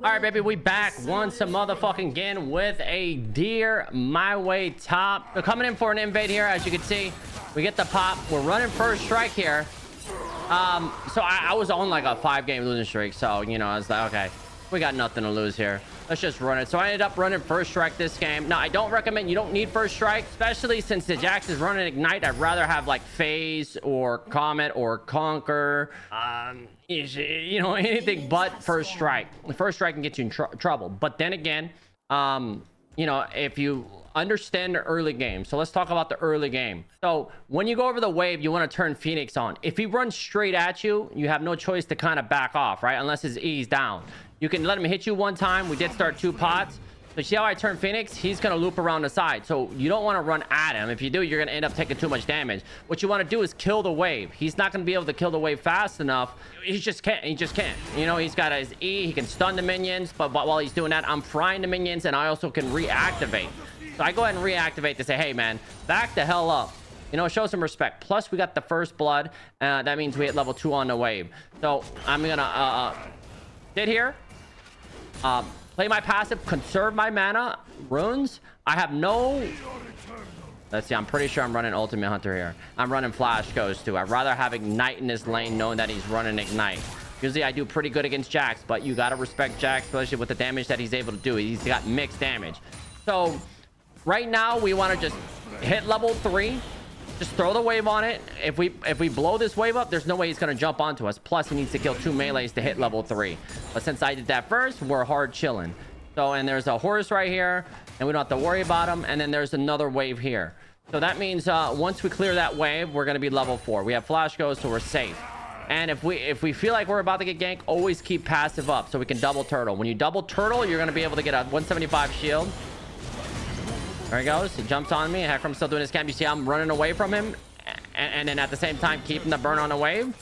All right, baby, we back once a motherfucking again with a deer my way top. We're coming in for an invade here. As you can see, we get the pop. We're running first strike here. So I was on like a 5-game losing streak, so you know, I was like, okay, we got nothing to lose here, let's just run it. So I ended up running first strike this game. Now I don't recommend, you don't need first strike, especially since the Jax is running ignite. I'd rather have like phase or comet or conquer, you know, anything but first strike. The first strike can get you in trouble. But then again, you know, if you understand the early game. So let's talk about the early game. So when you go over the wave, you want to turn Phoenix on. If he runs straight at you, you have no choice to kind of back off, right? Unless his E's down. You can let him hit you one time. We did start 2 pots. So see how I turn Phoenix? He's going to loop around the side. So you don't want to run at him. If you do, you're going to end up taking too much damage. What you want to do is kill the wave. He's not going to be able to kill the wave fast enough. He just can't. He just can't. You know, he's got his E. He can stun the minions. But while he's doing that, I'm frying the minions. And I also can reactivate. So I go ahead and reactivate to say, hey, man, back the hell up. You know, show some respect. Plus, we got the first blood. That means we hit level 2 on the wave. So I'm going to sit here. Play my passive, conserve my mana, runes. I have no... Let's see, I'm pretty sure I'm running Ultimate Hunter here. I'm running Flash Ghost too. I'd rather have Ignite in this lane knowing that he's running Ignite. Usually I do pretty good against Jax, but you gotta respect Jax, especially with the damage that he's able to do. He's got mixed damage. So right now we want to just hit level 3. Just throw the wave on it. If we blow this wave up, there's no way he's going to jump onto us. Plus, he needs to kill 2 melees to hit level 3. But since I did that first, we're hard chilling. So, and there's a horse right here, and we don't have to worry about him. And then there's another wave here. So that means once we clear that wave, we're going to be level 4. We have Flash Ghost, so we're safe. And if we feel like we're about to get ganked, always keep passive up so we can double turtle. When you double turtle, you're going to be able to get a 175 shield. There he goes. He jumps on me. Heckram's still doing his camp. You see I'm running away from him. And then at the same time, keeping the burn on the wave.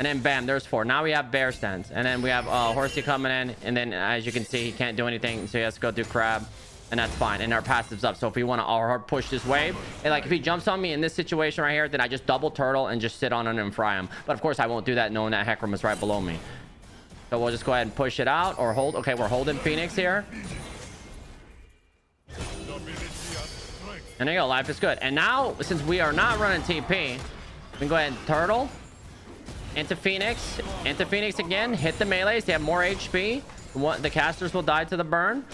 And then bam, there's 4. Now we have bear stance. And then we have Horsey coming in. And then as you can see, he can't do anything. So he has to go do crab. And that's fine. And our passive's up. So if we want to hard push this wave, and like if he jumps on me in this situation right here, then I just double turtle and just sit on him and fry him. But of course, I won't do that knowing that Heckram is right below me. So we'll just go ahead and push it out or hold. Okay, we're holding Phoenix here. And there you go, life is good. And now, since we are not running TP, we can go ahead and turtle into Phoenix again, hit the melees. They have more HP. The casters will die to the burn.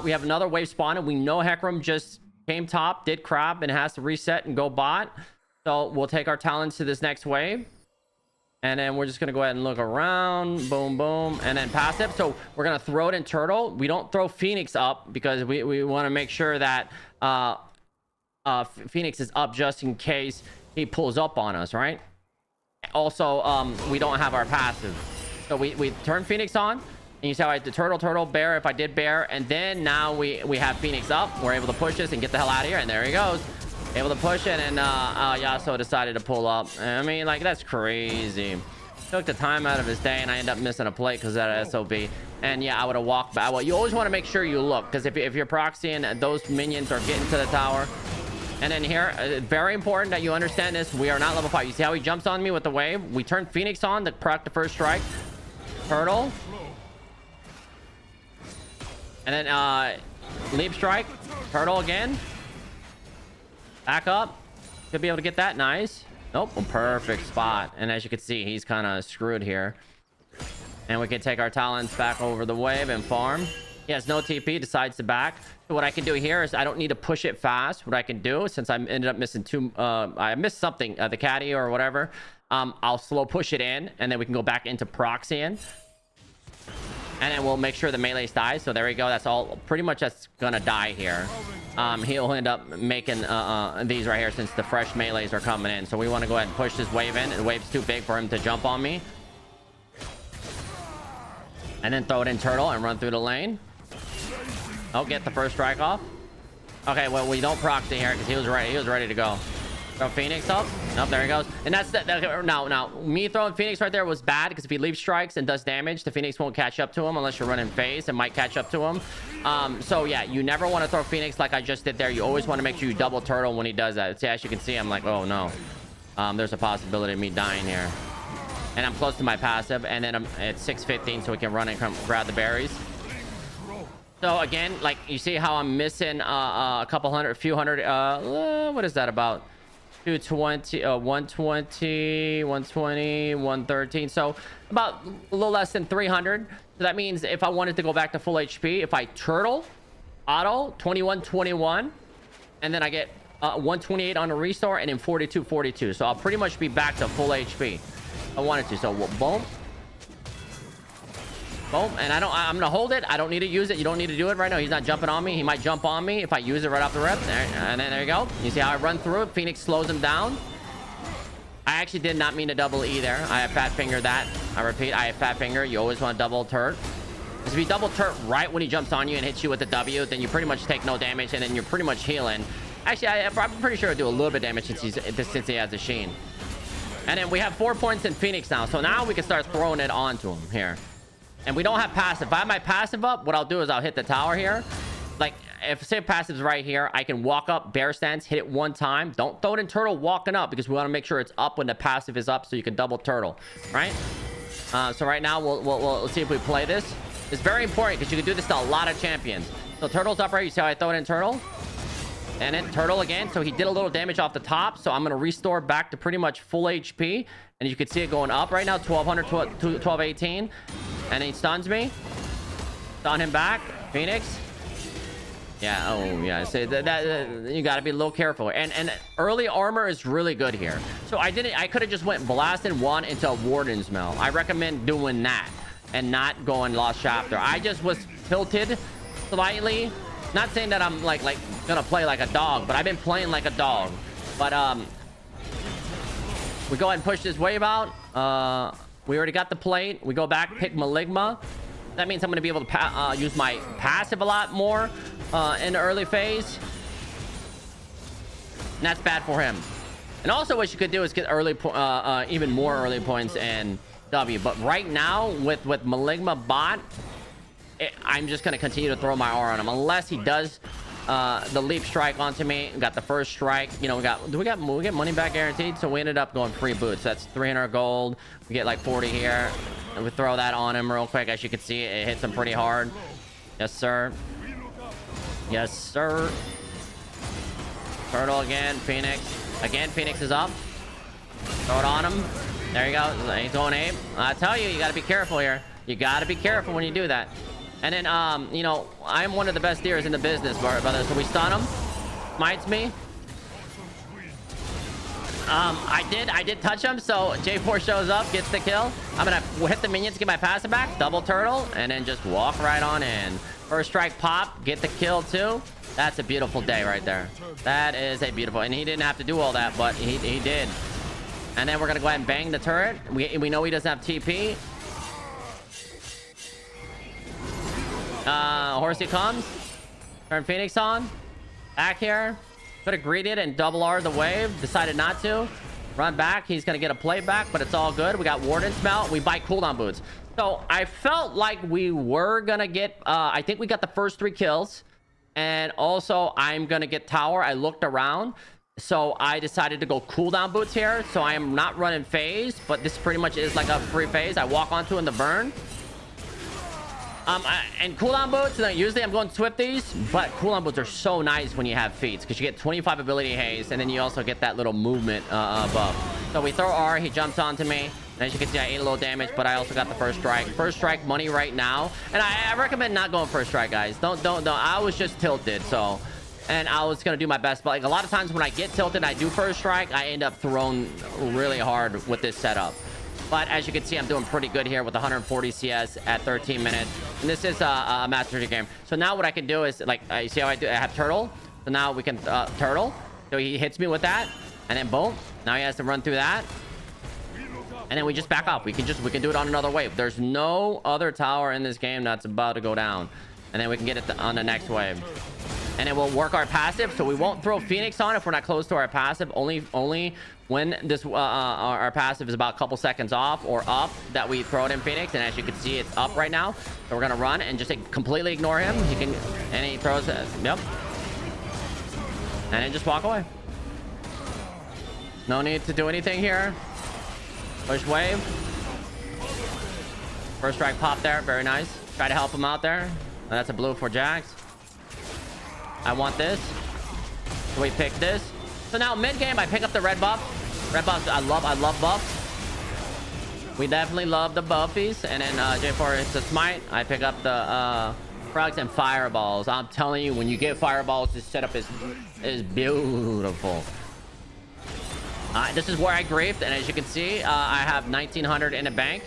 We have another wave spawn, and we know Heckram just came top, did crab, and has to reset and go bot. So we'll take our talents to this next wave. And then we're just going to go ahead and look around. Boom, boom. And then passive. So we're going to throw it in turtle. We don't throw Phoenix up because we want to make sure that... Phoenix is up just in case he pulls up on us, right? Also, we don't have our passive. So we turn Phoenix on. And you see how I did turtle, bear, if I did bear. And then now we have Phoenix up. We're able to push this and get the hell out of here. And there he goes. Able to push it. And Yasuo decided to pull up. I mean, like, that's crazy. Took the time out of his day, and I end up missing a plate because of that SOB. And yeah, I would have walked back. Well, you always want to make sure you look, because if you're proxying, those minions are getting to the tower. And then here, very important that you understand this. We are not level 5. You see how he jumps on me with the wave? We turn Phoenix on to proc the first strike. Turtle. And then leap strike. Turtle again. Back up. Should be able to get that. Nice. Nope. Perfect spot. And as you can see, he's kind of screwed here. And we can take our talents back over the wave and farm. He has no TP, decides to back. So what I can do here is I don't need to push it fast. What I can do, since I ended up missing 2, I missed something, the caddy or whatever. I'll slow push it in, and then we can go back into proxying. And then we'll make sure the melees die. So there we go. That's all. Pretty much that's gonna die here. He'll end up making these right here since the fresh melees are coming in. So we want to go ahead and push this wave in. The wave's too big for him to jump on me. And then throw it in turtle and run through the lane. Oh, get the first strike off. Okay, well, we don't proxy here because he was ready to go. Throw Phoenix up. Nope, there he goes. And that's now me throwing Phoenix right there was bad because if he leaves strikes and does damage, the Phoenix won't catch up to him unless you're running phase. It might catch up to him. So yeah, you never want to throw Phoenix like I just did there. You always want to make sure you double turtle when he does that. See, as you can see, I'm like, oh no. There's a possibility of me dying here. and I'm close to my passive, and then I'm at 615, so we can run and come grab the berries. So again, like you see how I'm missing a couple hundred, a few hundred, what is that, about 220, 120, 120, 113, so about a little less than 300. So that means if I wanted to go back to full HP, if I turtle auto 2121, and then I get 128 on a restore, and then 4242, so I'll pretty much be back to full HP. I wanted to. So boom, boom, and I'm gonna hold it. I don't need to use it. You don't need to do it right now. He's not jumping on me. He might jump on me if I use it right off the rip. There, and then there you go. You see how I run through it? Phoenix slows him down. I actually did not mean to double E there. I have fat finger that. I repeat, I have fat finger. You always want to double turret. Because if you double turret right when he jumps on you and hits you with the W, then you pretty much take no damage, and then you're pretty much healing. Actually, I'm pretty sure it'll do a little bit of damage since he has a Sheen. And then we have 4 points in Phoenix now. So now we can start throwing it onto him here. And we don't have passive. If I have my passive up, what I'll do is I'll hit the tower here. Like, if say passive's right here, I can walk up, bear stance, hit it one time. Don't throw it in turtle walking up, because we want to make sure it's up when the passive is up, so you can double turtle, right? So right now, we'll see if we play this. It's very important, because you can do this to a lot of champions. So turtle's up right. You see how I throw it in turtle? And then turtle again. So he did a little damage off the top. So I'm going to restore back to pretty much full HP. And you can see it going up right now. 1200, 1218. And he stuns me. Stun him back. Phoenix. Yeah. Oh, yeah. So you got to be a little careful. And early armor is really good here. So I could have just went blasting one into a Warden's Mail. I recommend doing that and not going Lost Chapter. I just was tilted slightly. Not saying that I'm like gonna play like a dog, but I've been playing like a dog. But we go ahead and push this wave out. We already got the plate. We go back, pick Maligma. That means I'm gonna be able to use my passive a lot more in the early phase, and that's bad for him. And also, what you could do is get early, even more early points in W. But right now, with Maligma bot, I'm just going to continue to throw my R on him unless he does the leap strike onto me. Got the first strike. You know, we get money back guaranteed, so we ended up going free boots. That's 300 gold. We get like 40 here, and we throw that on him real quick. As you can see, it hits him pretty hard. Yes, sir. Yes, sir. Turtle again. Phoenix. Again, Phoenix is up. Throw it on him. There you go. He's going ape. I tell you, you got to be careful here. You got to be careful when you do that. And then, you know, I'm one of the best deers in the business, brother. So we stun him. Smites me. I did touch him. So J4 shows up, gets the kill. I'm going to hit the minions, get my passive back. Double turtle. And then just walk right on in. First strike pop. Get the kill too. That's a beautiful day right there. That is a beautiful. And he didn't have to do all that, but he did. And then we're going to go ahead and bang the turret. We know he doesn't have TP. Horsey comes. Turn Phoenix on. Back here. Could have greeted and double R the wave. Decided not to. Run back. He's going to get a play back, but it's all good. We got Warden's Mount. We buy cooldown boots. So I felt like we were going to get... I think we got the first 3 kills. And also, I'm going to get tower. I looked around. So I decided to go cooldown boots here. So I am not running phase, but this pretty much is like a free phase. I walk onto in the burn. And cooldown boots, usually I'm going Swifties, but cooldown boots are so nice when you have feats, because you get 25 ability haste, and then you also get that little movement buff. So we throw R, he jumps onto me, and as you can see, I ate a little damage, but I also got the first strike. First strike money right now, and I recommend not going first strike, guys. Don't. I was just tilted, so, and I was gonna do my best, but like a lot of times when I get tilted, I do first strike, I end up throwing really hard with this setup. But as you can see, I'm doing pretty good here with 140 CS at 13 minutes. And this is a mastery game. So now what I can do is, like, you see how I do? I have turtle. So now we can turtle. So he hits me with that. And then boom. Now he has to run through that. And then we just back up. We can do it on another wave. There's no other tower in this game that's about to go down. And then we can get it on the next wave. And then we'll work our passive. So we won't throw Phoenix on if we're not close to our passive. Only when this our passive is about a couple seconds off or up that we throw it in Phoenix. And as you can see, it's up right now. So we're gonna run and just completely ignore him. He can, and he throws it. Yep. And then just walk away. No need to do anything here. Push wave. First strike pop there. Very nice. Try to help him out there. And that's a blue for Jax. I want this. So we pick this. So now mid game, I pick up the red buff. Red buffs, I love buffs. We definitely love the buffies. And then J4 hits the smite. I pick up the frogs and fireballs. I'm telling you, when you get fireballs, this setup is beautiful. This is where I griefed, and as you can see, I have 1900 in the bank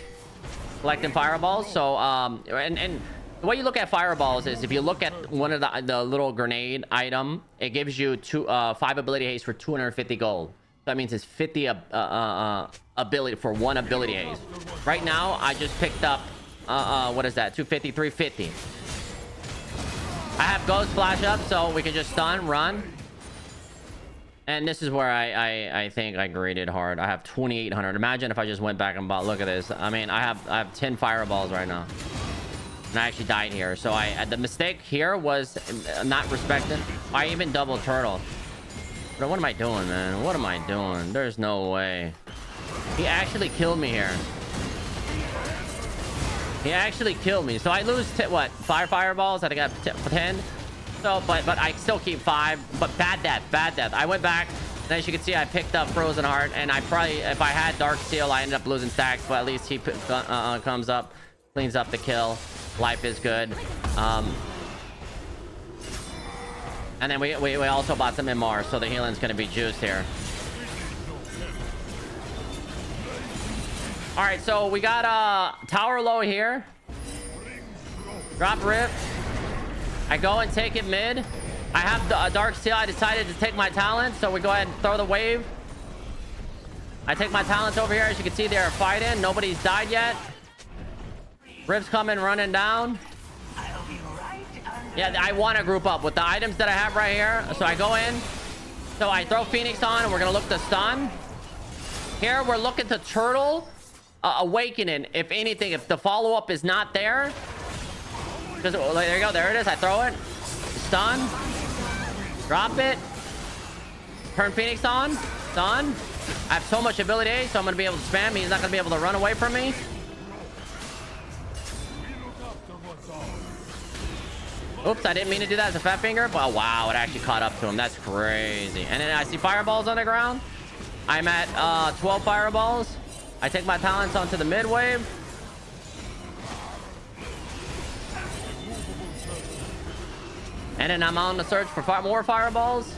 collecting fireballs. So and the way you look at fireballs is if you look at one of the little grenade item, it gives you 5 ability haste for 250 gold. That means it's 50 ability for 1 ability haste. Right now I just picked up what is that, 250, 350. I have ghost flash up, so we can just stun, run. And this is where I think I graded hard. I have 2800. Imagine if I just went back and bought. Look at this. I mean, I have 10 fireballs right now, and I actually died here. So the mistake here was not respecting. I even double turtle. But what am I doing, man? What am I doing? There's no way. He actually killed me here. He actually killed me. So I lose what, 5 fireballs? I think I have 10. So, but I still keep 5. But bad death. I went back, and as you can see, I picked up Frozen Heart, and I probably, if I had Dark Steel, I ended up losing stacks. But at least he comes up, cleans up the kill. Life is good. And then we also bought some MR, so the healing's gonna be juiced here. All right, so we got tower low here. Drop rip. I go and take it mid. I have the Dark Steel. I decided to take my talent, so we go ahead and throw the wave. I take my talents over here. As you can see, they're fighting. Nobody's died yet. Rip's coming, running down. Yeah, I want to group up with the items that I have right here. So I go in. So I throw Phoenix on, and we're going to look to stun. Here, we're looking to turtle awakening. If anything, if the follow-up is not there. Because there you go. There it is. I throw it. Stun. Drop it. Turn Phoenix on. Stun. I have so much ability, so I'm going to be able to spam. He's not going to be able to run away from me. Oops, I didn't mean to do that as a fat finger. But wow, it actually caught up to him. That's crazy. And then I see fireballs on the ground. I'm at 12 fireballs. I take my talents onto the mid wave. And then I'm on the search for more fireballs.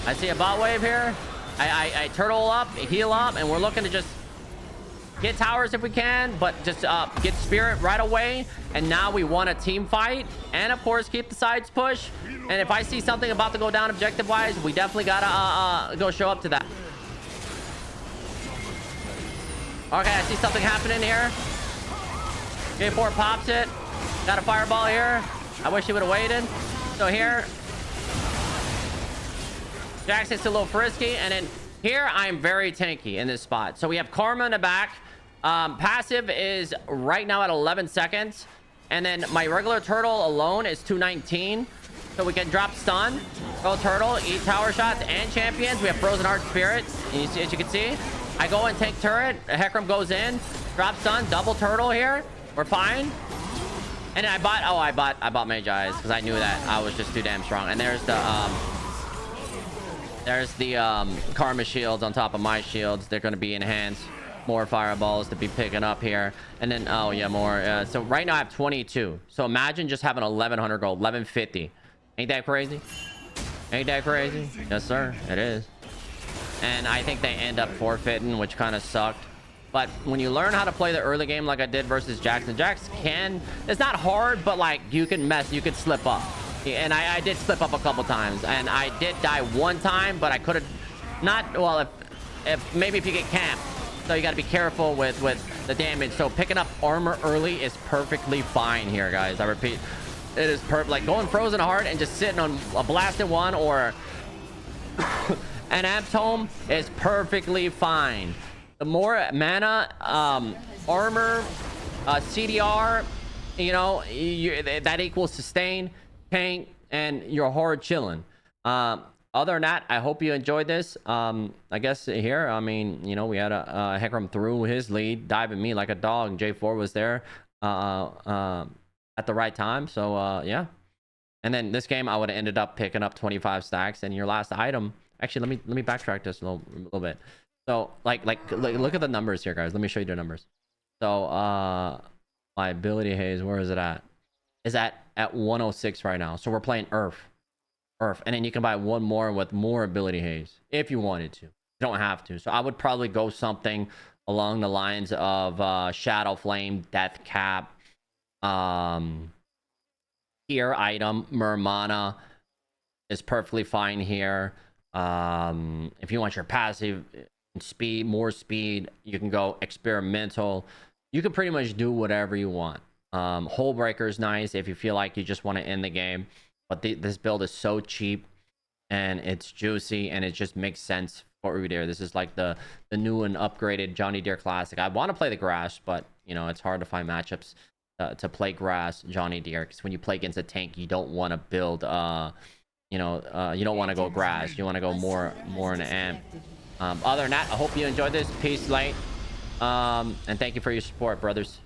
I see a bot wave here. I turtle up, heal up, and we're looking to just get towers if we can, but just get spirit right away. And now we want a team fight, and of course keep the sides push. And if I see something about to go down objective wise, we definitely gotta go show up to that. Okay, I see something happening here. J4 pops it. Got a fireball here. I wish he would have waited. So here, Jackson's a little frisky, and then here I'm very tanky in this spot. So we have Karma in the back. Passive is right now at 11 seconds, and then my regular turtle alone is 219. So we can drop stun, go turtle, eat tower shots and champions. We have Frozen Heart Spirit, and as you can see, I go and take turret. Hecarim goes in, drop stun, double turtle here. We're fine. And I bought Mage Eyes because I knew that I was just too damn strong. And there's the Karma shields on top of my shields. They're going to be enhanced. More fireballs to be picking up here. And then, oh yeah, more. So right now I have 22. So imagine just having 1100 gold, 1150. Ain't that crazy? Ain't that crazy? Yes, sir. It is. And I think they end up forfeiting, which kind of sucked. But when you learn how to play the early game like I did versus Jackson, Jax can... It's not hard, but like you can slip up. And I did slip up a couple times. And I did die one time, but I could have not... Well, maybe if you get camped. So you got to be careful with the damage. So picking up armor early is perfectly fine here, guys. I repeat, it is perfect. Like going Frozen Heart and just sitting on a blasted one or an Amped Tome is perfectly fine. The more mana, armor, CDR, you know, that equals sustain, tank, and you're hard chilling. Other than that, I hope you enjoyed this. I guess here, I mean, you know, we had a Hecarim through his lead, diving me like a dog. J4 was there. at the right time. So yeah. And then this game I would have ended up picking up 25 stacks, and your last item, actually let me backtrack this a little bit. So like look at the numbers here, guys. Let me show you the numbers. So my ability haze, where is it at? Is at 106 right now. So we're playing Earth. And then you can buy one more with more ability haze if you wanted to. You don't have to. So I would probably go something along the lines of Shadow Flame, Death Cap, here item, Mermana is perfectly fine here. If you want your passive speed, more speed, you can go experimental. You can pretty much do whatever you want. Hole breaker is nice if you feel like you just want to end the game, but this build is so cheap and it's juicy and it just makes sense for Udyr. This is like the new and upgraded Johnny Deere Classic. I want to play the grass, but you know, it's hard to find matchups to play grass Johnny Deere, because when you play against a tank, you don't want to build you don't want to go grass. You want to go more in an amp. Other than that, I hope you enjoyed this. Peace, light, and thank you for your support, brothers.